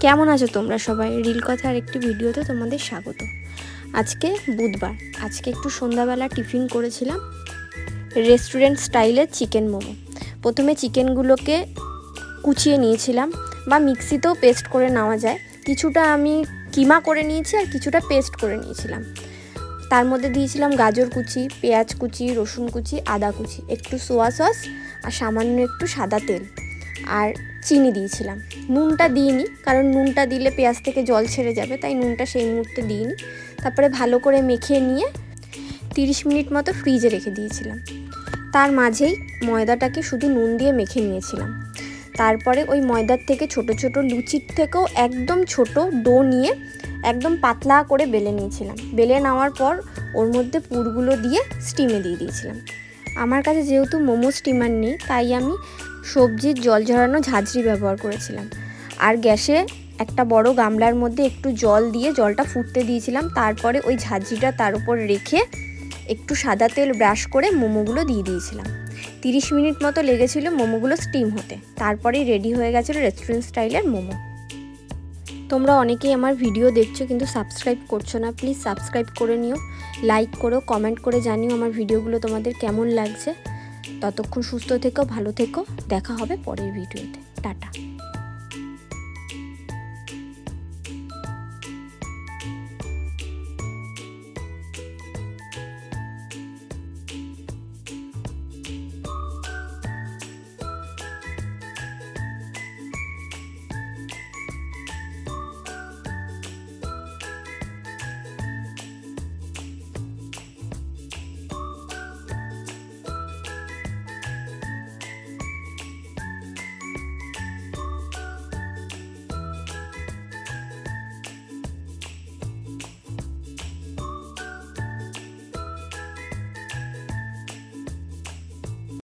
কেমন আছো তোমরা সবাই? রিল কথার একটি ভিডিওতে তোমাদের স্বাগত। আজকে বুধবার, আজকে একটু সন্ধ্যাবেলা টিফিন করেছিলাম রেস্টুরেন্ট স্টাইলের চিকেন মোমো। প্রথমে চিকেনগুলোকে কুচিয়ে নিয়েছিলাম, বা মিক্সিতেও পেস্ট করে নেওয়া যায়। কিছুটা আমি কিমা করে নিয়েছি আর কিছুটা পেস্ট করে নিয়েছিলাম। তার মধ্যে দিয়েছিলাম গাজর কুচি, পেঁয়াজ কুচি, রসুন কুচি, আদা কুচি, একটু সোয়া সস আর সামান্য একটু সাদা তেল আর চিনি দিয়েছিলাম। নুনটা দিইনি, কারণ নুনটা দিলে পেঁয়াজ থেকে জল ছেড়ে যাবে, তাই নুনটা সেই মুহূর্তে দিইনি। তারপরে ভালো করে মেখে নিয়ে 30 মিনিট মতো ফ্রিজে রেখে দিয়েছিলাম। তার মাঝেই ময়দাটাকে শুধু নুন দিয়ে মেখে নিয়েছিলাম। তারপরে ওই ময়দার থেকে ছোট ছোট লুচির থেকেও একদম ছোট ডো নিয়ে একদম পাতলা করে বেলে নিয়েছিলাম। বেলে নেওয়ার পর ওর মধ্যে পুরগুলো দিয়ে স্টিমে দিয়ে দিয়েছিলাম। আমার কাছে যেহেতু মোমো স্টিমার নেই, তাই আমি সবজির জল ঝরানো ঝাঁঝরি ব্যবহার করেছিলাম। আর গ্যাসে একটা বড় গামলার মধ্যে একটু জল দিয়ে জলটা ফুটতে দিয়েছিলাম। তারপরে ওই ঝাঁঝরিটা তার উপর রেখে একটু সাদা তেল ব্রাশ করে মোমোগুলো দিয়ে দিয়েছিলাম। 30 মিনিট মতো লেগেছিল মোমোগুলো স্টিম হতে। তারপরেই রেডি হয়ে গেছিলো রেস্টুরেন্ট স্টাইলের মোমো। তোমরা অনেকেই আমার ভিডিও দেখছো কিন্তু সাবস্ক্রাইব করছো না, প্লিজ সাবস্ক্রাইব করে নিও, লাইক করো, কমেন্ট করে জানিও আমার ভিডিওগুলো তোমাদের কেমন লাগছে। ততক্ষণ সুস্থ থেকো, ভালো থেকো, দেখা হবে পরের ভিডিওতে। টাটা।